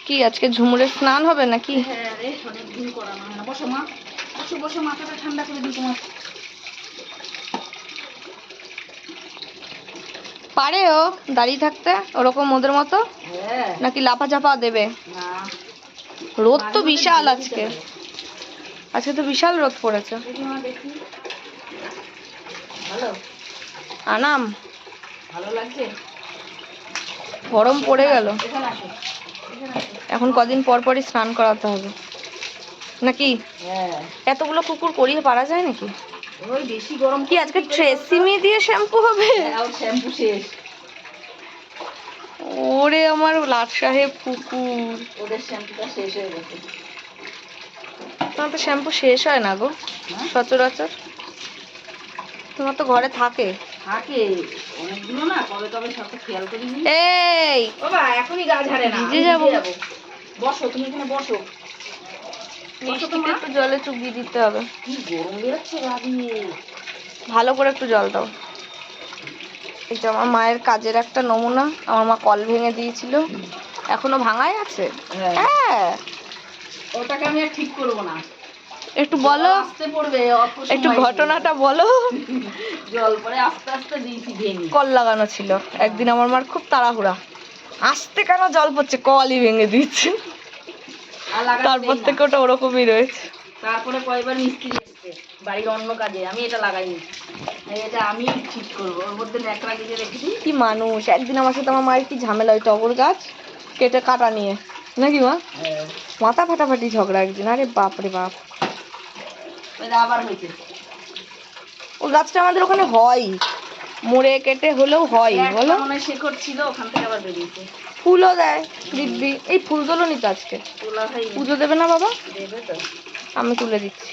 কি আজকে ঝুমুরের স্নান হবে নাকি? হ্যাঁ রে, অনেকদিন করানো হয় না। বসো মা, বসো বসো, মাথাটা ঠান্ডা করে দিই তোমার। পারে ও দাঁড়িয়ে থাকতে ওরকম ওদের মতো? হ্যাঁ। নাকি লাফা চাপা দেবে? না, রোদ তো বিশাল আজকে। আজকে তো বিশাল রোদ পড়েছে। দেখি ভালো আনাম ভালো লাগছে। গরম পড়ে গেল। এখন কদিন পর পরই স্নান করাতে হবে নাকি? হ্যাঁ, এতগুলো কুকুর করিয়ে পারা যায় নাকি? ওই বেশি গরম কি আজকে ট্রেসিমি দিয়ে শ্যাম্পু হবে? আর শ্যাম্পু শেষ। ওরে আমার লাট সাহেব কুকুর, ওদের শ্যাম্পুটা শেষ হয়ে গেছে। তোমার তো শ্যাম্পু শেষ হয় না গো সচরাচর। তোমার তো ঘরে থাকে থাকে অনেকগুলো না, কবে কবে সব খেয়াল করিনি। এই বাবা এখনই গা ঝাড়ে না, ভিজে যাবো। বসো তুমি এখানে বসো। মিষ্টিতে একটু জলে চুবিয়ে দিতে হবে। কি গরম বেরোচ্ছে বাড়িয়ে। ভালো করে একটু জল দাও। এটা আমার মায়ের কাজের একটা নমুনা। আমার মা কল ভেঙে দিয়েছিল, এখনো ভাঙাই আছে। হ্যাঁ, ওটাকে আমি আর ঠিক করবো না। একটু বলো, আস্তে পড়বে, একটু ঘটনাটা বলো। জল পরে আস্তে আস্তে দিয়েছি ভেঙে। কল লাগানো ছিল একদিন, আমার মার খুব তাড়াহুড়া, আস্তে কেন জল পড়ছে, কলই ভেঙে দিচ্ছে। তারপর থেকে ওটা ওরকমই রয়েছে। তারপরে কয়েকবার মিস্ত্রি এসছে বাড়ির অন্য কাজে, আমি এটা লাগাইনি, এটা আমি ঠিক করবো। ওর মধ্যে ন্যাকড়া গেঁজে রেখেছি। কি মানুষ! একদিন আমার সাথে আমার মায়ের কি ঝামেলা, ওই টগর গাছ কেটে কাটা নিয়ে নাকি মা, মাথা ফাটাফাটি ঝগড়া একদিন। আরে বাপ রে বাপ, আবার হয়েছে। ওই গাছটা আমাদের ওখানে হয়, মুড়ে কেটে হলেও হয় বলো। মনে শেকড় ছিল, ওখান থেকে আবার বেরিয়েছে। ফুলও দেয় দিব্যি। এই ফুল তোলো নি তো আজকে? পুজো দেবে না বাবা? দেবে তো, আমি তুলে দিচ্ছি।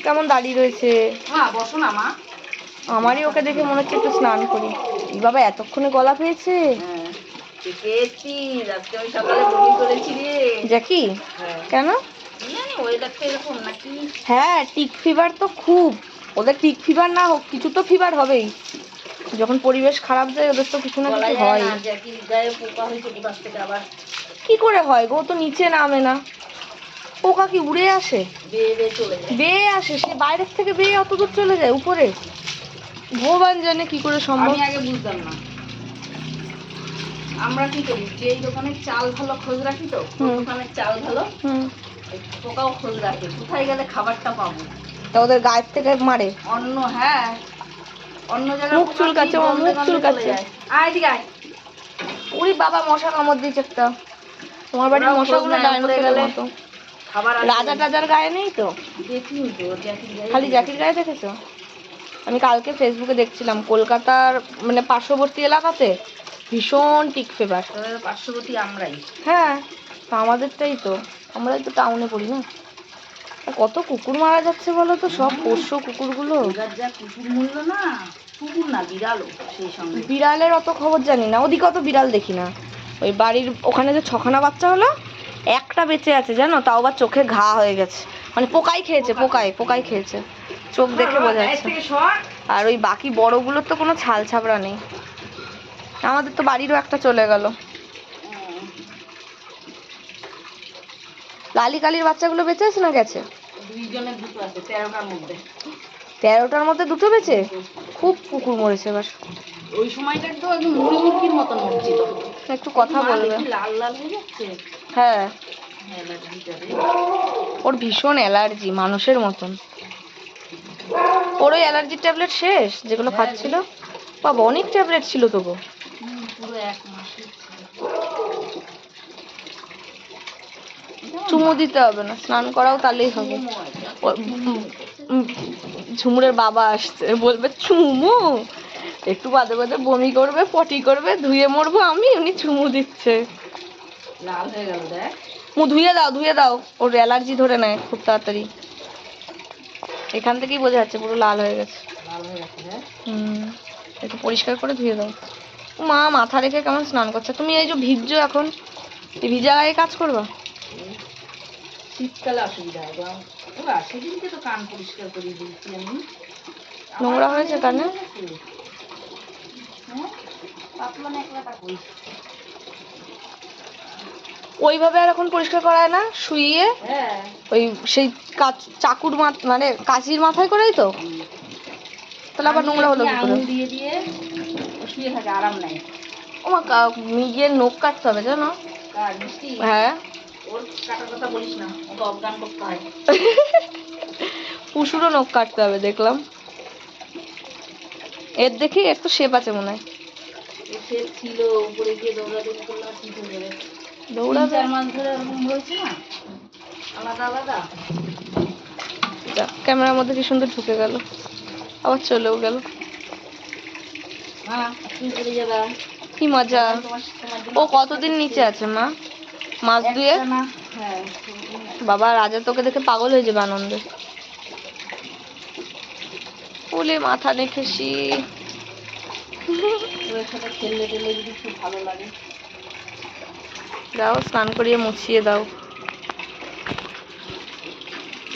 কেমন দাঁড়িয়ে রয়েছে। মা বসো না মা। আমারই ওকে দেখে মনে হচ্ছে একটু স্নান করি। এই বাবা এতক্ষণে গলা পেয়েছে। জ্যাকি কেন? হ্যাঁ, টিক ফিভার তো খুব। ওদের টিক ফিভার না হোক, কিছু তো ফিভার হবেই। যখন পরিবেশ খারাপ যায় ওদের তো কিছু না কিছু হয়। কি করে হয় গো? তো নিচে নামে না, পোকা কি উড়ে আসে? বেয়ে আসে, সে বাইরের থেকে বেয়ে অত দূর চলে যায় উপরে। ভগবান জানে কি করে সম্ভব। আমি আগে বুঝতাম না। আমরা কি করি, যে দোকানে চাল ভালো খোঁজ রাখি, তো দোকানের চাল ভালো, পোকাও খোঁজ রাখে কোথায় গেলে খাবারটা পাবো। তা ওদের গায়ের থেকে মারে অন্য, হ্যাঁ অন্য জায়গায় মুখ চুলকাচ্ছে, মুখ চুলকাচ্ছে। ওরে বাবা, মশা কামড় দিয়েছে একটা। তোমার বাড়ির মশাগুলো ডাইনোসরের মতো। রাজা টাজার গায়ে নেই তো? দেখিনি তো, খালি জ্যাকির গায়ে দেখেছো? আমি কালকে ফেসবুকে দেখছিলাম, কলকাতার মানে পার্শ্ববর্তী এলাকাতে ভীষণ টিক ফিভার। পার্শ্ববর্তী আমরাই। হ্যাঁ, তা আমাদেরটাই তো, আমরাই তো টাউনে পড়ি না। কত কুকুর মারা যাচ্ছে বলো তো, সব পোষ্য কুকুরগুলো। যা কুকুর মূল্য না, কুকুর না বিড়ালও সেই সঙ্গে। বিড়ালের অত খবর জানি না, ওদিকে অত বিড়াল দেখি না। ওই বাড়ির ওখানে যে 6খানা বাচ্চা হলো, একটা বেঁচে আছে জানো, তাও আবার চোখে ঘা হয়ে গেছে, মানে পোকাই খেয়েছে, পোকাই খেয়েছে, চোখ দেখে বোঝা যাচ্ছে। আর ওই বাকি বড়গুলোর তো কোনো ছাল ছাবড়া নেই। আমাদের তো বাড়িরও একটা চলে গেল। লালি কালির বাচ্চাগুলো বেঁচে আছে না গেছে? 2জনের দুটো আছে, 13টার মধ্যে। 13টার মধ্যে 2টো বেঁচে? খুব কুকুর মরেছে এবার। ওই সময়টা তো একদম মুরগির মতন মরছিল। একটু কথা বলবে? লাল লাল হয়ে যাচ্ছে। হ্যাঁ, ওর ভীষণ অ্যালার্জি, মানুষের মতন। ওর ওই অ্যালার্জির ট্যাবলেট শেষ যেগুলো খাচ্ছিল? বাবা, অনেক ট্যাবলেট ছিল তবু। পুরো 1 মাস। চুমু দিতে হবে না, স্নান করাও তাহলেই হবে। ঝুমুরের বাবা আসছে, বলবে চুমু, একটু বাদে বাদে বমি করবে, পটি করবে, ধুয়ে মরবো আমি, উনি চুমু দিচ্ছে। লাল হয়ে গেল দেখ। ধুয়ে দাও, ওর অ্যালার্জি ধরে নেয় খুব তাড়াতাড়ি। এখান থেকেই বোঝা যাচ্ছে পুরো লাল হয়ে গেছে। একটু পরিষ্কার করে ধুয়ে দাও। মা মাথা রেখে কেমন স্নান করছে। তুমি এই যে ভিজছো এখন, এই ভিজা গায়ে কাজ করবা? শীতকালে অসুবিধা হয়। সেদিনকে তো কান পরিষ্কার করে দিয়েছি আমি। নোংরা হয়েছে কানে? পাতলা ন্যাকড়াটা কই? ওইভাবে আর এখন পরিষ্কার করায় না, শুইয়ে হ্যাঁ ওই সেই চাকুর মানে কাঁচির মাথায় করেই তো, তাহলে আবার নোংরা হলো কি করে? আঙুল দিয়ে দিয়ে শুয়ে থাকে, আরাম নাই। নিজের নখ কাটতে হবে জানো? কার মিষ্টি? হ্যাঁ, ওর কাটার কথা বলিস না, ওকে অজ্ঞান করতে হয়। পুশুরও নখ কাটতে হবে দেখলাম। এর দেখি, এর তো শেপ আছে মনে হয়। সে ছিল উপরে গিয়ে দৌড়াদৌড়ি করলো, আর কি করবে রে? দৌড়াবে। 3-4 মাস ধরে এরকম হয়েছে না, আলাদা আলাদা। যা, ক্যামেরার মধ্যে কি সুন্দর ঢুকে গেল, আবার চলেও গেল। মা তুমি চলে যাবা। কি মজা। তোমার জন্য ও কতদিন নিচে আছে মা? মাস দুয়ে? একটা না, হ্যাঁ। বাবা, রাজা তোকে দেখে পাগল হয়ে যাবে আনন্দে। ওলে মাথা দেখেছি। ওর সাথে খেললে টেললে যদি খুব ভালো লাগে। দাও, স্নান করিয়ে মুছিয়ে দাও।